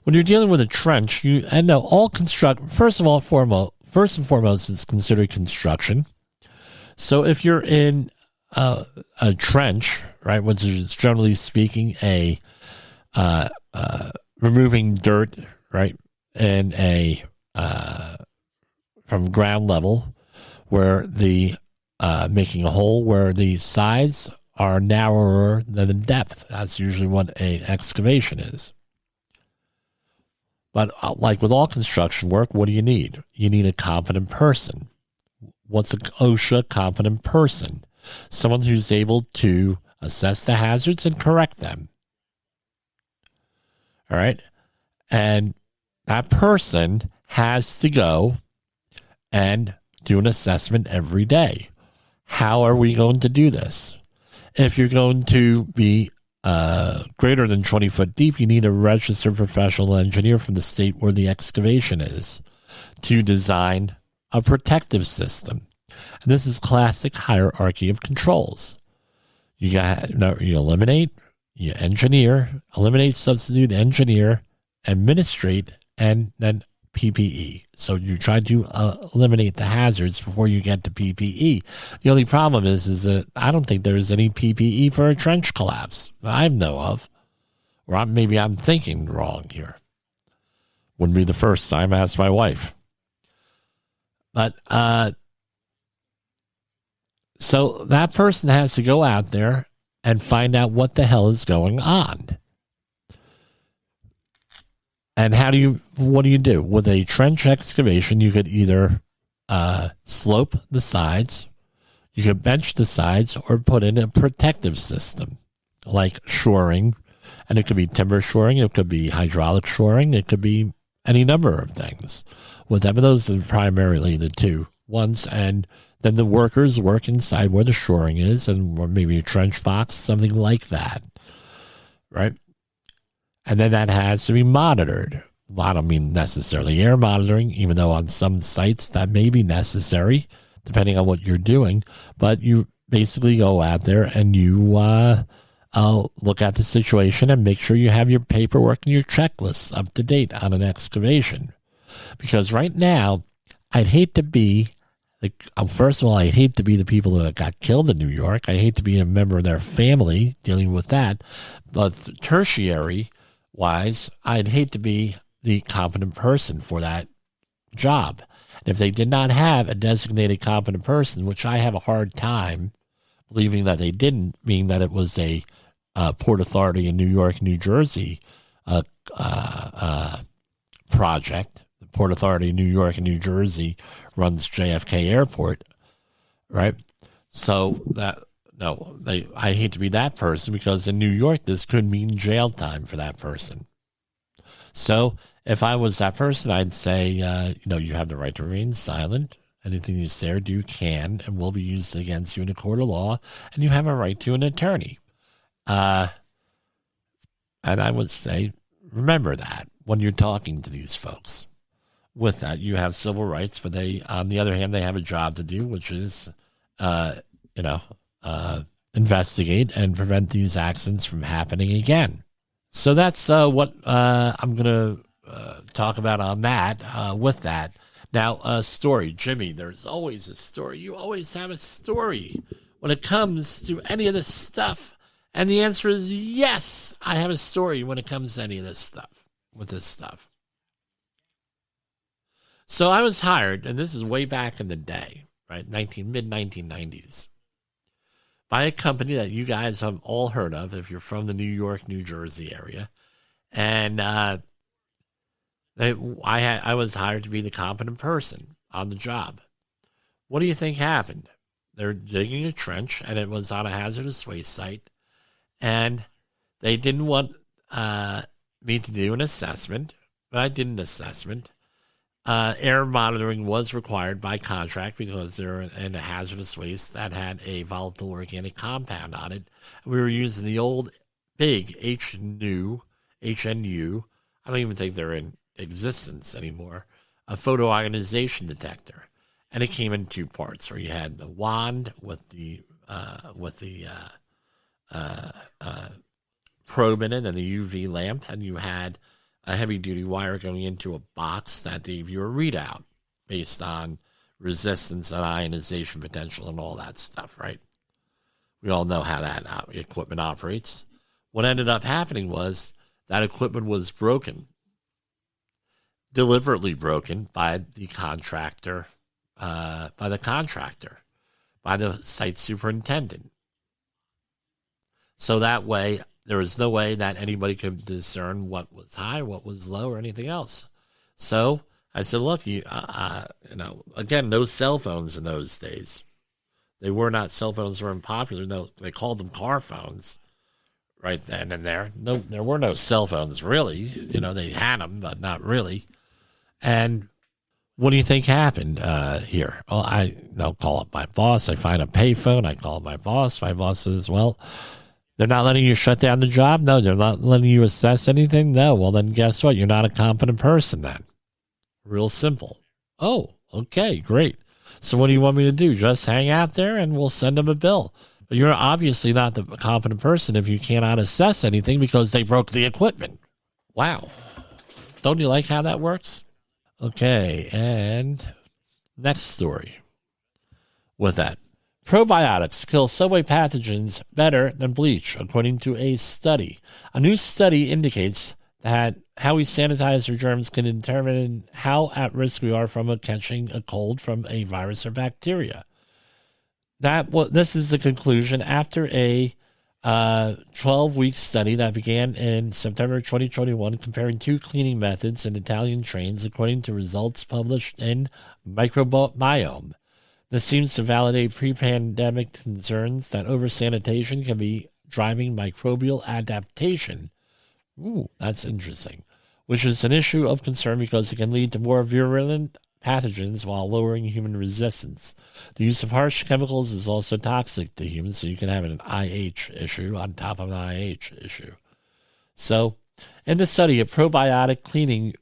When you're dealing with a trench, first and foremost, it's considered construction. So if you're in a trench, right, which is generally speaking removing dirt, right, in from ground level, where making a hole where the sides are narrower than the depth. That's usually what an excavation is. But like with all construction work, what do you need? You need a competent person. What's an OSHA competent person? Someone who's able to assess the hazards and correct them. All right? And that person has to go and do an assessment every day. How are we going to do this? If you're going to be greater than 20 foot deep, you need a registered professional engineer from the state where the excavation is to design a protective system. And this is classic hierarchy of controls. You eliminate, you engineer, eliminate, substitute, engineer, administrate, and then PPE. So you try to eliminate the hazards before you get to PPE. The only problem is that I don't think there's any PPE for a trench collapse that I know of. Or maybe I'm thinking wrong here. Wouldn't be the first time I asked my wife. But so that person has to go out there and find out what the hell is going on. And what do you do? With a trench excavation, you could either slope the sides, you could bench the sides, or put in a protective system like shoring. And it could be timber shoring, it could be hydraulic shoring, it could be any number of things. Whatever, those are primarily the two ones. And then the workers work inside where the shoring is, and or maybe a trench box, something like that, right? And then that has to be monitored. Well, I don't mean necessarily air monitoring, even though on some sites that may be necessary, depending on what you're doing. But you basically go out there and you look at the situation and make sure you have your paperwork and your checklists up to date on an excavation. Because right now, I'd hate to be, first of all, I hate to be the people that got killed in New York. I hate to be a member of their family dealing with that. But tertiary-wise, I'd hate to be the competent person for that job. And if they did not have a designated competent person, which I have a hard time believing that they didn't, being that it was a Port Authority in New York, New Jersey project. The Port Authority in New York and New Jersey runs JFK Airport, right? So I hate to be that person, because in New York, this could mean jail time for that person. So if I was that person, I'd say, you have the right to remain silent. Anything you say or do can and will be used against you in a court of law, and you have a right to an attorney. And I would say, remember that when you're talking to these folks. With that, you have civil rights, but on the other hand, they have a job to do, which is, investigate and prevent these accidents from happening again. So that's what I'm going to talk about on that. With that, now a story, Jimmy. There's always a story. You always have a story when it comes to any of this stuff. And the answer is yes, I have a story when it comes to any of this stuff, with this stuff. So I was hired, and this is way back in the day, right, mid-1990s, by a company that you guys have all heard of if you're from the New York, New Jersey area. And I was hired to be the competent person on the job. What do you think happened? They're digging a trench, and it was on a hazardous waste site. And they didn't want me to do an assessment, but I did an assessment. Air monitoring was required by contract because they're in a hazardous waste that had a volatile organic compound on it. We were using the old big HNU. I don't even think they're in existence anymore. A photoionization detector, and it came in two parts. Where you had the wand with the probe in it and the UV lamp, and you had a heavy-duty wire going into a box that gave you a readout based on resistance and ionization potential and all that stuff, right? We all know how that equipment operates. What ended up happening was that equipment was broken, deliberately broken by the contractor, by the site superintendent. So that way, there was no way that anybody could discern what was high, what was low, or anything else. So I said, look, again, no cell phones in those days. They were not, cell phones weren't popular. No, they called them car phones right then and there. No, there were no cell phones, really. They had them, but not really. And what do you think happened here? Well, I call up my boss. I find a payphone. I call my boss. My boss says, well, they're not letting you shut down the job? No. They're not letting you assess anything? No. Well, then guess what? You're not a competent person then. Real simple. Oh, okay, great. So what do you want me to do? Just hang out there and we'll send them a bill. But you're obviously not the competent person if you cannot assess anything because they broke the equipment. Wow. Don't you like how that works? Okay, and next story with that. Probiotics kill subway pathogens better than bleach, according to a study. A new study indicates that how we sanitize our germs can determine how at risk we are from catching a cold from a virus or bacteria. This is the conclusion after a 12-week study that began in September 2021 comparing two cleaning methods in Italian trains according to results published in Microbiome. This seems to validate pre-pandemic concerns that over-sanitation can be driving microbial adaptation. Ooh, that's interesting. Which is an issue of concern because it can lead to more virulent pathogens while lowering human resistance. The use of harsh chemicals is also toxic to humans, so you can have an IH issue on top of an IH issue. So, in the study, a probiotic cleaning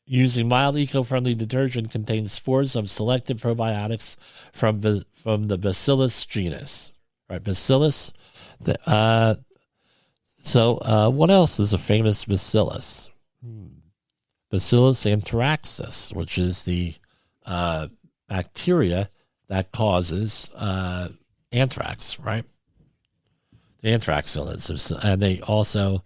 using mild eco-friendly detergent contains spores of selected probiotics from the Bacillus genus. Right, Bacillus. What else is a famous bacillus? Bacillus anthracis, which is the bacteria that causes anthrax, right? The anthrax illness. And they also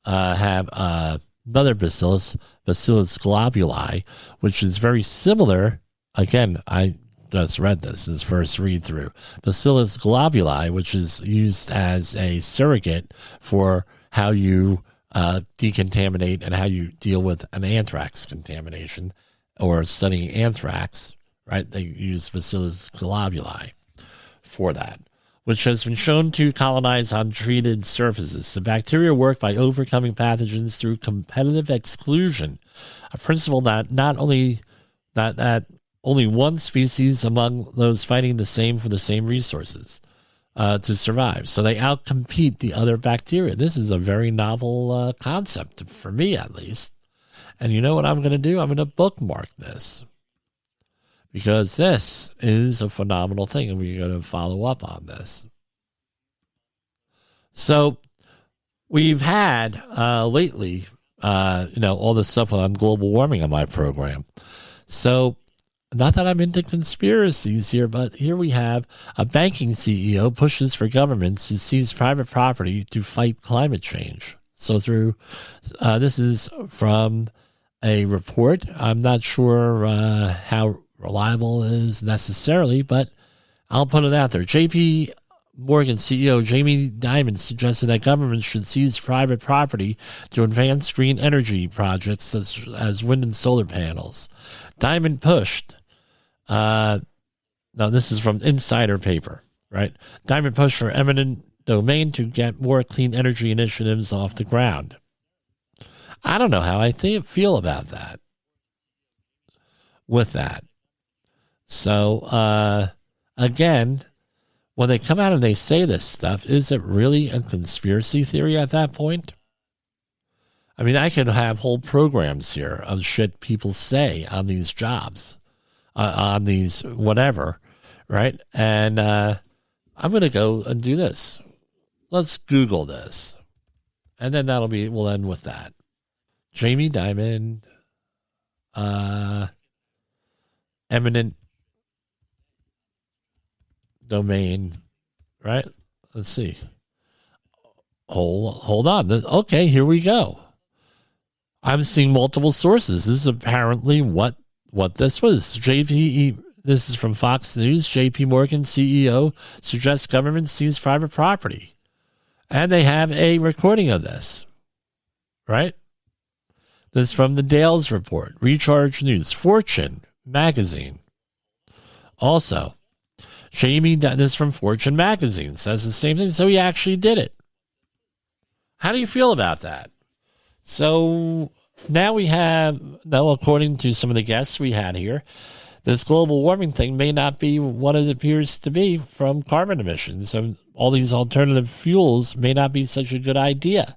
have another bacillus, Bacillus globuli, which is very similar. Again, I just read this first read through. Bacillus globuli, which is used as a surrogate for how you decontaminate and how you deal with an anthrax contamination or studying anthrax, right? They use Bacillus globuli for that, which has been shown to colonize untreated surfaces. The bacteria work by overcoming pathogens through competitive exclusion, a principle that not only that only one species among those fighting for the same resources to survive. So they outcompete the other bacteria. This is a very novel concept, for me at least. And you know what I'm going to do? I'm going to bookmark this, because this is a phenomenal thing, and we're going to follow up on this. So we've had lately, all this stuff on global warming on my program. So not that I'm into conspiracies here, but here we have a banking CEO pushes for governments to seize private property to fight climate change. So this is from a report. I'm not sure how reliable it is necessarily, but I'll put it out there. JP Morgan CEO Jamie Dimon suggested that governments should seize private property to advance green energy projects as wind and solar panels. Dimon pushed. Now, this is from Insider Paper, right? Dimon pushed for eminent domain to get more clean energy initiatives off the ground. I don't know how I feel about that. With that. So, again, when they come out and they say this stuff, is it really a conspiracy theory at that point? I mean, I could have whole programs here of shit people say on these jobs. On these whatever, right? And I'm going to go and do this. Let's Google this. And then we'll end with that. Jamie Dimon, eminent domain, right? Let's see. Hold on. Okay, here we go. I'm seeing multiple sources. This is apparently what this was. This is from Fox News. JP Morgan CEO suggests government seize private property. And they have a recording of this, right? This is from the Dales Report, Recharge News, Fortune Magazine. Also, this is from Fortune Magazine, says the same thing. So he actually did it. How do you feel about that? So now we have, according to some of the guests we had here, this global warming thing may not be what it appears to be from carbon emissions. So all these alternative fuels may not be such a good idea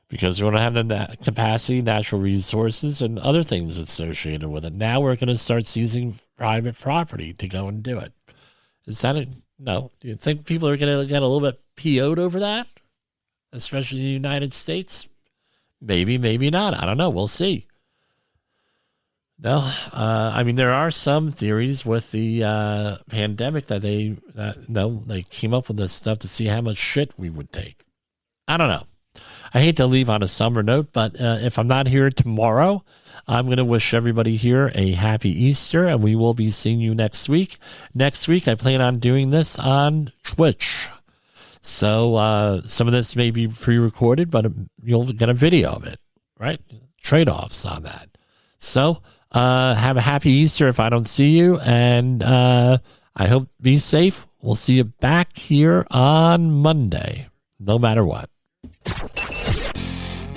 because we don't have the capacity, natural resources, and other things associated with it. Now we're going to start seizing private property to go and do it. Is that no? Do you think people are going to get a little bit PO'd over that, especially in the United States? Maybe, maybe not. I don't know. We'll see. No, I mean, there are some theories with the pandemic that they came up with this stuff to see how much shit we would take. I don't know. I hate to leave on a somber note, but if I'm not here tomorrow, I'm going to wish everybody here a happy Easter, and we will be seeing you next week. Next week, I plan on doing this on Twitch. So some of this may be pre-recorded, but you'll get a video of it, right? Trade-offs on that. So have a happy Easter if I don't see you, and I hope be safe. We'll see you back here on Monday, no matter what.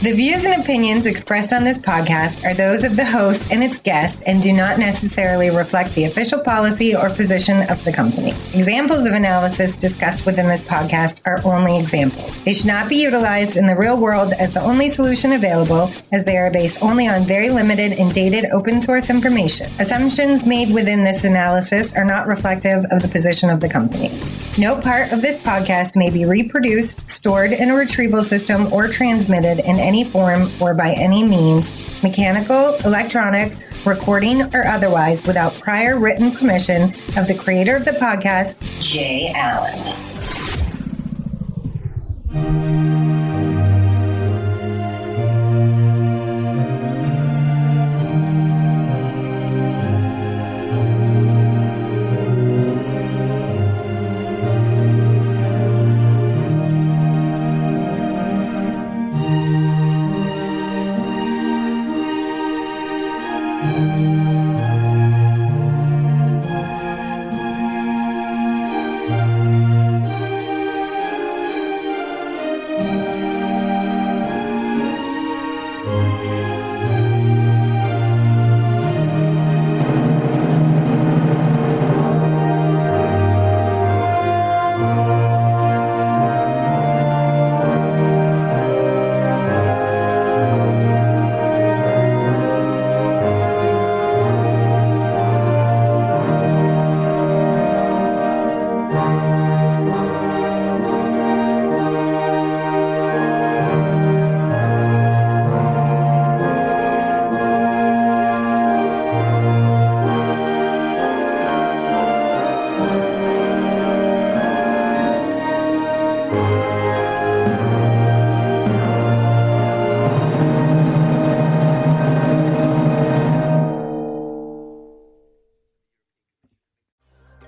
The views and opinions expressed on this podcast are those of the host and its guest and do not necessarily reflect the official policy or position of the company. Examples of analysis discussed within this podcast are only examples. They should not be utilized in the real world as the only solution available, as they are based only on very limited and dated open source information. Assumptions made within this analysis are not reflective of the position of the company. No part of this podcast may be reproduced, stored in a retrieval system, or transmitted in any form or by any means, mechanical, electronic, recording, or otherwise, without prior written permission of the creator of the podcast, Jay Allen.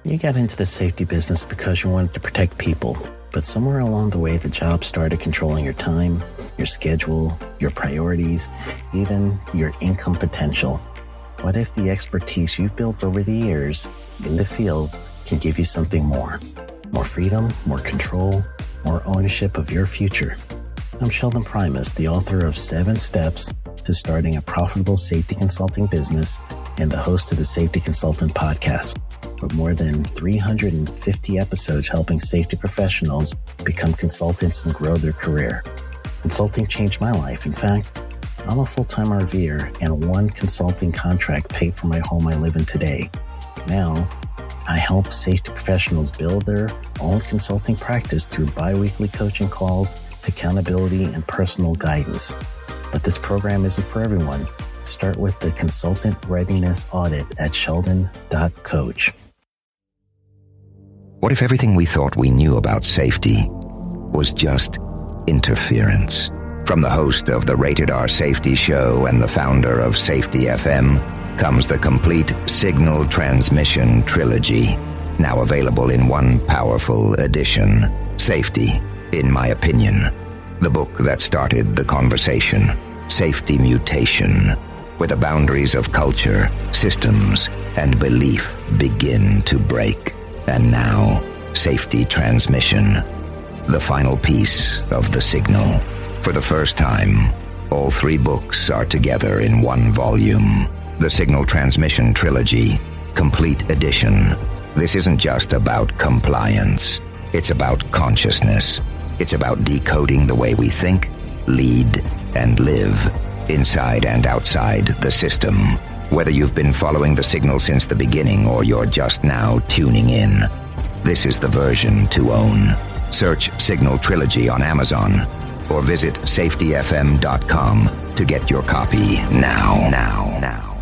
You got into the safety business because you wanted to protect people, but somewhere along the way, the job started controlling your time, your schedule, your priorities, even your income potential. What if the expertise you've built over the years in the field can give you something more? More freedom, more control, more ownership of your future. I'm Sheldon Primus, the author of 7 Steps to Starting a Profitable Safety Consulting Business and the host of the Safety Consultant Podcast, with more than 350 episodes helping safety professionals become consultants and grow their career. Consulting changed my life. In fact, I'm a full-time RVer, and one consulting contract paid for my home I live in today. Now, I help safety professionals build their own consulting practice through bi-weekly coaching calls, accountability, and personal guidance. But this program isn't for everyone. Start with the Consultant Readiness Audit at sheldon.coach. What if everything we thought we knew about safety was just interference? From the host of the Rated R Safety Show and the founder of Safety FM comes the complete Signal Transmission Trilogy, now available in one powerful edition. Safety, in my opinion, the book that started the conversation. Safety Mutation, where the boundaries of culture, systems, and belief begin to break. And now, Safety Transmission, the final piece of the signal. For the first time, all 3 books are together in one volume. The Signal Transmission Trilogy, Complete Edition. This isn't just about compliance. It's about consciousness. It's about decoding the way we think, lead, and live, inside and outside the system. Whether you've been following the signal since the beginning or you're just now tuning in, this is the version to own. Search Signal Trilogy on Amazon or visit safetyfm.com to get your copy now.